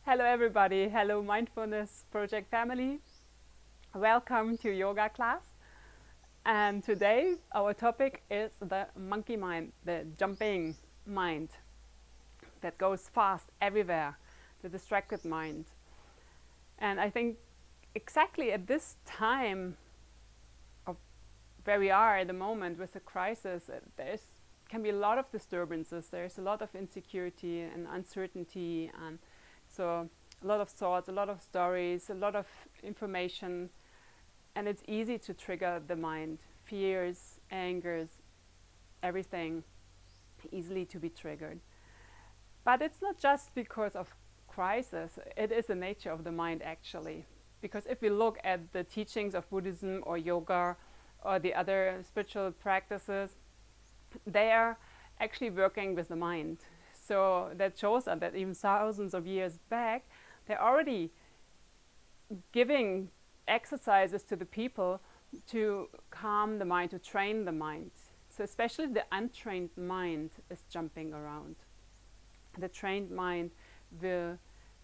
Hello everybody, hello Mindfulness Project family. Welcome to yoga class. And today our topic is the monkey mind, the jumping mind that goes fast everywhere, the distracted mind. And I think exactly at this time of where we are at the moment with the crisis, can be a lot of disturbances. There's a lot of insecurity and uncertainty, and so a lot of thoughts, a lot of stories, a lot of information, and it's easy to trigger the mind. Fears, angers, everything easily to be triggered. But it's not just because of crisis, it is the nature of the mind actually. Because if we look at the teachings of Buddhism or yoga or the other spiritual practices, they are actually working with the mind. So that shows us that even thousands of years back, they're already giving exercises to the people to calm the mind, to train the mind. So especially the untrained mind is jumping around. The trained mind will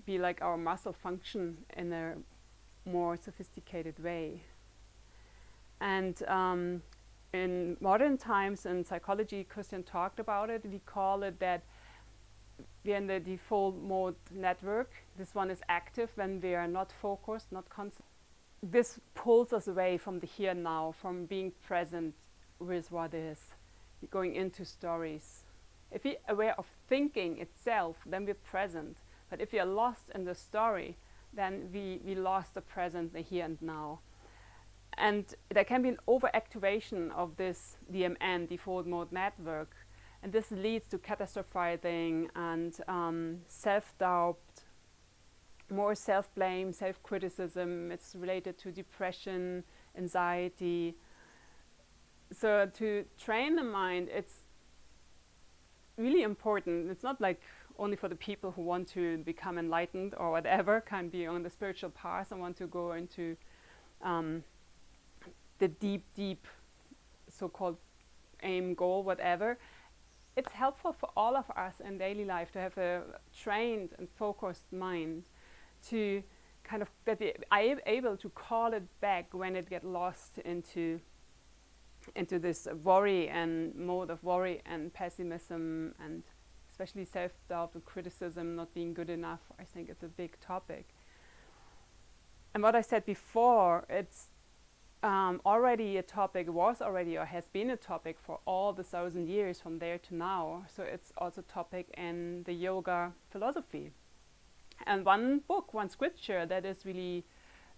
be like our muscle function in a more sophisticated way. And in modern times in psychology, Christian talked about it, we call it that we are in the default mode network. This one is active when we are not focused, not concentrated. This pulls us away from the here and now, from being present with what is, going into stories. If we're aware of thinking itself, then we're present. But if we are lost in the story, then we lost the present, the here and now. And there can be an overactivation of this DMN, default mode network. And this leads to catastrophizing and self-doubt, more self-blame, self-criticism. It's related to depression, anxiety. So to train the mind, it's really important. It's not like only for the people who want to become enlightened or whatever, can be on the spiritual path and want to go into the deep so-called aim, goal, whatever. It's helpful for all of us in daily life to have a trained and focused mind, to kind of that I am able to call it back when it gets lost into this worry and mode of worry and pessimism, and especially self-doubt and criticism, not being good enough. I think it's a big topic. And what I said before, it's already a topic, was already or has been a topic for all the 1,000 years from there to now. So it's also a topic in the yoga philosophy. And one book, one scripture that is really,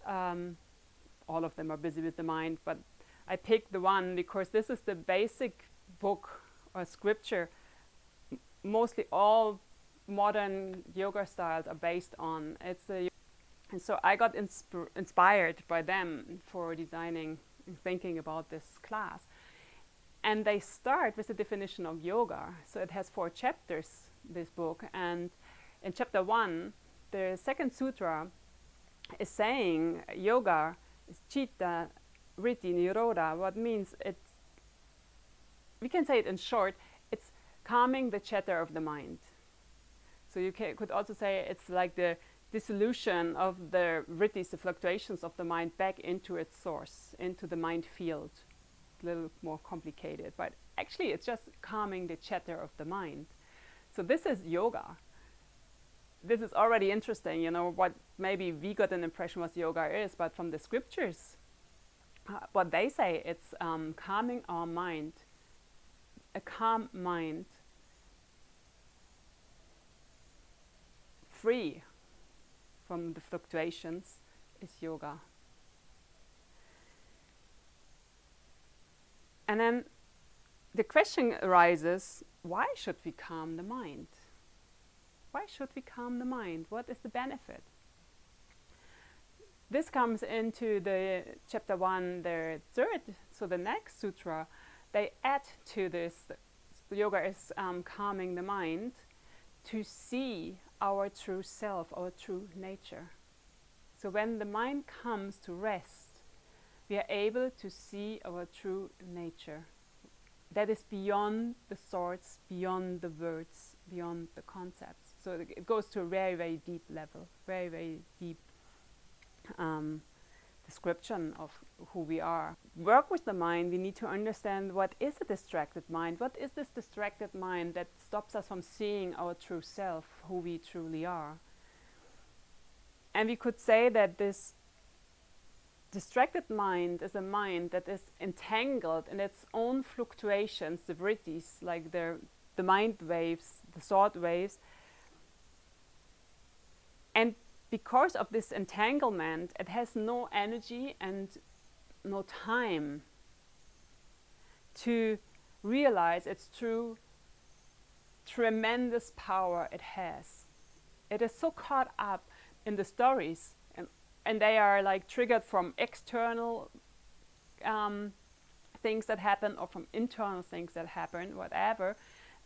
all of them are busy with the mind, but I picked the one because this is the basic book or scripture mostly all modern yoga styles are based on. And so I got inspired by them for designing and thinking about this class. And they start with the definition of yoga. So it has 4 chapters, this book. And in chapter 1, the second sutra is saying yoga is chitta, vritti, nirodha. What means we can say it in short, it's calming the chatter of the mind. So you could also say it's like the dissolution of the vrittis, the fluctuations of the mind, back into its source, into the mind field. A little more complicated, but actually it's just calming the chatter of the mind. So this is yoga. This is already interesting, what maybe we got an impression what yoga is, but from the scriptures, what they say, it's calming our mind. A calm mind, free from the fluctuations, is yoga. And then the question arises, why should we calm the mind? Why should we calm the mind? What is the benefit? This comes into the chapter 1, the third, so the next sutra. They add to this, yoga is calming the mind, to see our true self, our true nature. So when the mind comes to rest, we are able to see our true nature. That is beyond the thoughts, beyond the words, beyond the concepts. So it goes to a very, very deep level, very, very deep description of who we are. Work with the mind, we need to understand what is a distracted mind. What is this distracted mind that stops us from seeing our true self, who we truly are? And we could say that this distracted mind is a mind that is entangled in its own fluctuations, the vrittis, like the mind waves, the thought waves. And because of this entanglement, it has no energy and no time to realize its true, tremendous power it has. It is so caught up in the stories, and they are like triggered from external things that happen or from internal things that happen, whatever.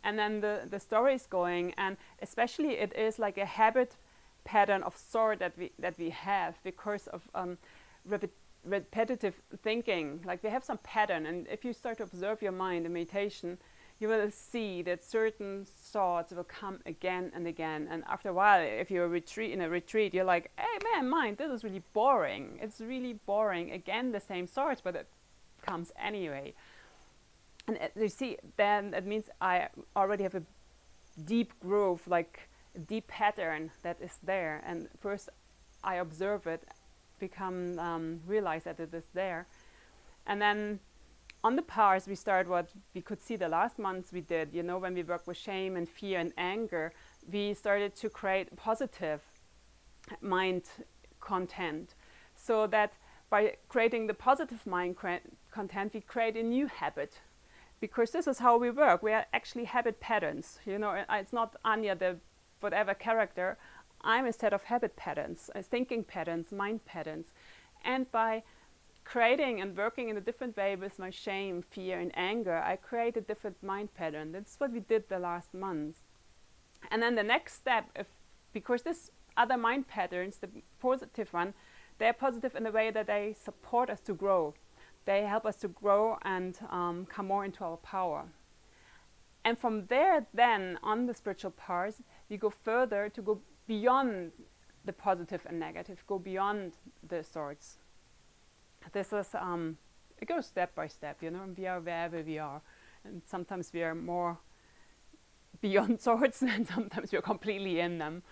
And then the story is going, and especially it is like a habit pattern of sort that we have because of repetitive thinking. Like we have some pattern, and if you start to observe your mind in meditation, you will see that certain thoughts will come again and again. And after a while, if you're in a retreat, you're like, hey man, mind, this is really boring. It's really boring. Again, the same thoughts, but it comes anyway. And you see, then it means I already have a deep groove, like a deep pattern that is there. And first I observe it, realize that it is there. And then on the powers, we start what we could see the last months we did, when we work with shame and fear and anger, we started to create positive mind content. So that by creating the positive mind content, we create a new habit. Because this is how we work. We are actually habit patterns. It's not Anja, the whatever character. I'm a set of habit patterns, thinking patterns, mind patterns. And by creating and working in a different way with my shame, fear, and anger, I create a different mind pattern. That's what we did the last month. And then the next step, because this other mind patterns, the positive one, they're positive in the way that they support us to grow. They help us to grow and come more into our power. And from there, then, on the spiritual paths, we go further to go beyond the positive and negative, go beyond the thoughts. This is, it goes step by step, and we are wherever we are. And sometimes we are more beyond thoughts, and sometimes we are completely in them.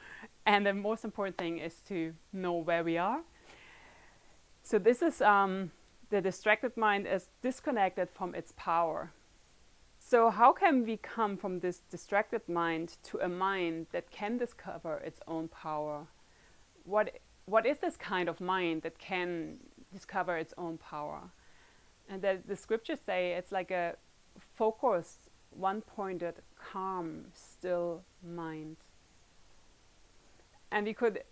And the most important thing is to know where we are. So this is, the distracted mind is disconnected from its power. So how can we come from this distracted mind to a mind that can discover its own power? What is this kind of mind that can discover its own power? And the scriptures say it's like a focused, one-pointed, calm, still mind. And we could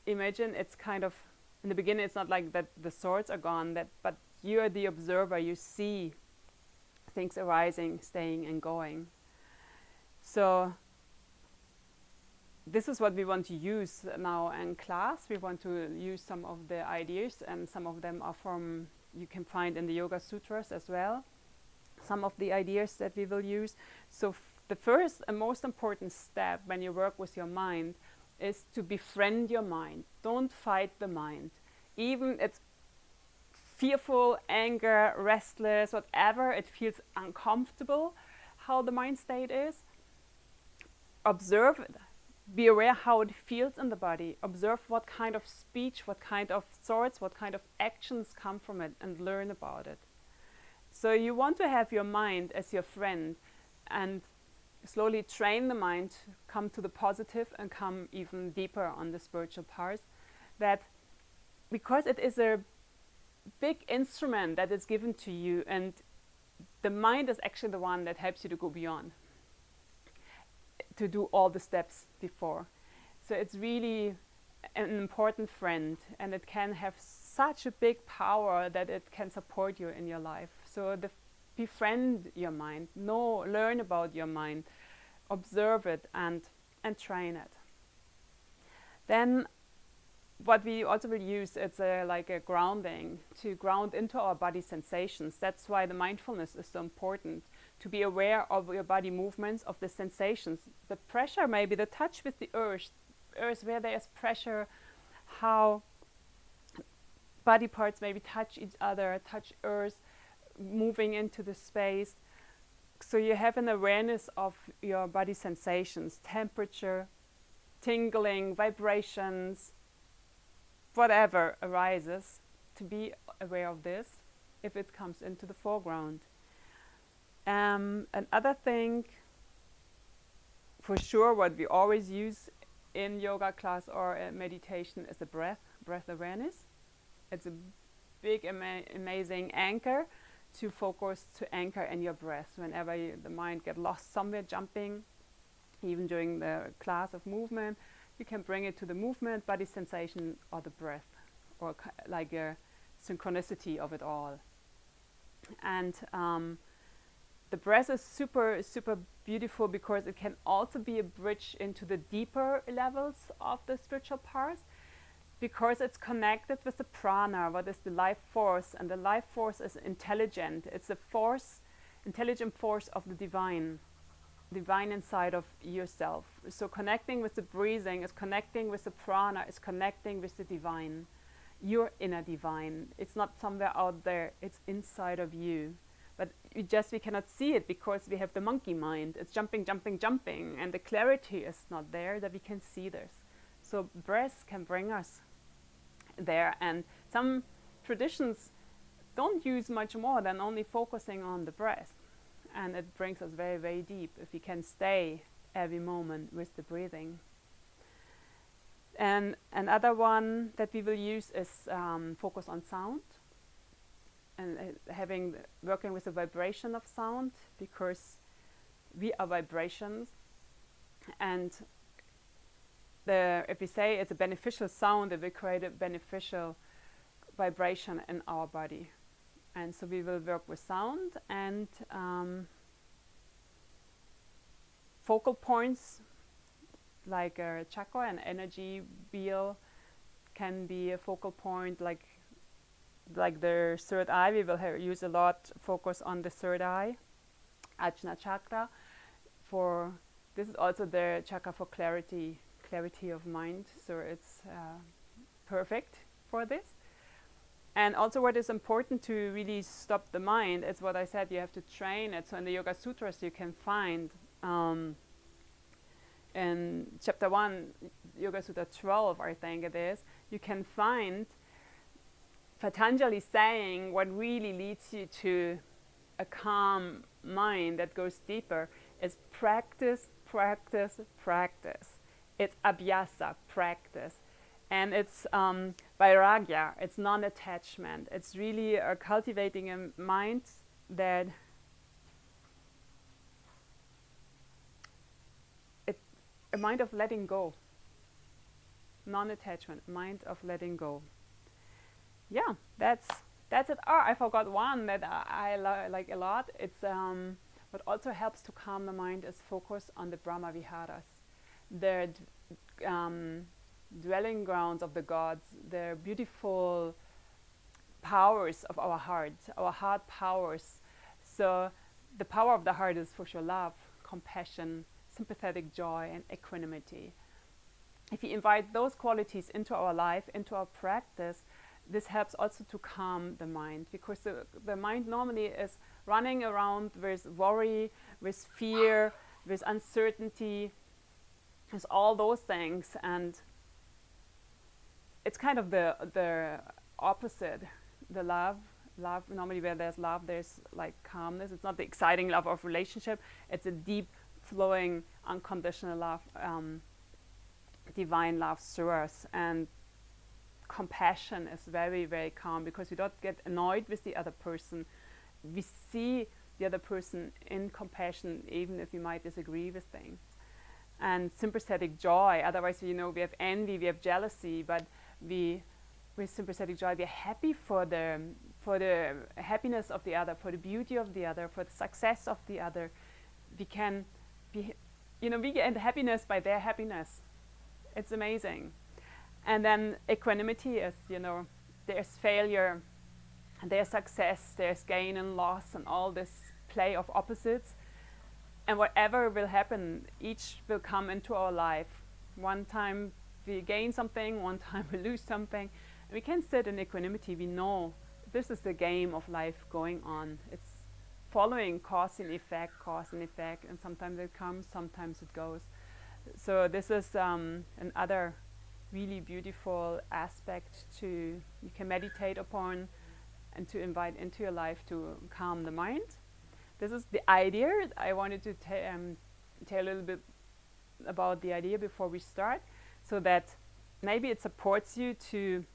imagine it's kind of, in the beginning it's not like that the thoughts are gone, but you're the observer, you see things arising, staying and going. So this is what we want to use now in class. We want to use some of the ideas, and some of them are you can find in the Yoga Sutras as well, some of the ideas that we will use. So the first and most important step when you work with your mind is to befriend your mind. Don't fight the mind. Even it's fearful, anger, restless, whatever, it feels uncomfortable how the mind state is. Observe it. Be aware how it feels in the body. Observe what kind of speech, what kind of thoughts, what kind of actions come from it, and learn about it. So you want to have your mind as your friend and slowly train the mind to come to the positive and come even deeper on the spiritual path. That because it is a big instrument that is given to you, and the mind is actually the one that helps you to go beyond, to do all the steps before. So it's really an important friend, and it can have such a big power that it can support you in your life. So befriend your mind, learn about your mind, observe it and train it. Then what we also will use, it's like a grounding, to ground into our body sensations. That's why the mindfulness is so important, to be aware of your body movements, of the sensations, the pressure, maybe the touch with the earth where there is pressure, how body parts maybe touch each other, touch earth, moving into the space. So you have an awareness of your body sensations, temperature, tingling, vibrations, whatever arises, to be aware of this if it comes into the foreground. Another thing, for sure, what we always use in yoga class or meditation is the breath awareness. It's a big, amazing anchor to focus, to anchor in your breath. Whenever the mind gets lost somewhere, jumping, even during the class of movement, you can bring it to the movement, body sensation, or the breath, or like a synchronicity of it all. And the breath is super, super beautiful because it can also be a bridge into the deeper levels of the spiritual path, because it's connected with the prana, what is the life force, and the life force is intelligent. It's a force, intelligent force of the divine inside of yourself. So connecting with the breathing is connecting with the prana, is connecting with the divine, your inner divine. It's not somewhere out there, it's inside of you. But we cannot see it because we have the monkey mind. It's jumping, jumping, jumping, and the clarity is not there that we can see this. So breath can bring us there, and some traditions don't use much more than only focusing on the breath, and it brings us very, very deep if we can stay every moment with the breathing. And another one that we will use is focus on sound, and working with the vibration of sound, because we are vibrations, and if we say it's a beneficial sound, it will create a beneficial vibration in our body. And so we will work with sound, and focal points like a chakra and energy wheel can be a focal point, like the third eye. We will use a lot focus on the third eye, Ajna chakra. This is also the chakra for clarity of mind, so it's perfect for this. And also what is important to really stop the mind, it's what I said, you have to train it. So in the Yoga Sutras you can find in chapter 1, Yoga Sutra 12 I think it is, you can find Patanjali saying what really leads you to a calm mind that goes deeper is practice, practice, practice. It's abhyasa, practice. And it's vairagya, it's non-attachment. It's really cultivating a mind that a mind of letting go. Non-attachment, mind of letting go. Yeah, that's it. Oh, I forgot one that I like a lot. It's what also helps to calm the mind is focus on the Brahma Viharas, the dwelling grounds of the gods, the beautiful powers of our heart powers. So the power of the heart is for sure love, compassion, sympathetic joy, and equanimity. If we invite those qualities into our life, into our practice, this helps also to calm the mind, because the mind normally is running around with worry, with fear, with uncertainty, with all those things, and it's kind of the opposite. The love normally where there's love, there's like calmness. It's not the exciting love of relationship, it's a deep flowing unconditional love, divine love through us. And compassion is very, very calm, because we don't get annoyed with the other person. We see the other person in compassion, even if we might disagree with things. And sympathetic joy, otherwise we have envy, we have jealousy, but with sympathetic joy we are happy for the happiness of the other, for the beauty of the other, for the success of the other. We can be, we get happiness by their happiness. It's amazing. And then equanimity is, there's failure, there's success, there's gain and loss, and all this play of opposites, and whatever will happen, each will come into our life. One time we gain something, one time we lose something. We can sit in equanimity. We know this is the game of life going on. It's following cause and effect, and sometimes it comes, sometimes it goes. So this is another really beautiful aspect to you can meditate upon and to invite into your life to calm the mind. This is the idea. I wanted to tell a little bit about the idea before we start, so that maybe it supports you to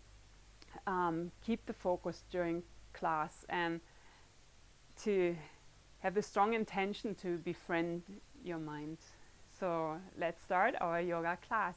keep the focus during class and to have the strong intention to befriend your mind. So let's start our yoga class.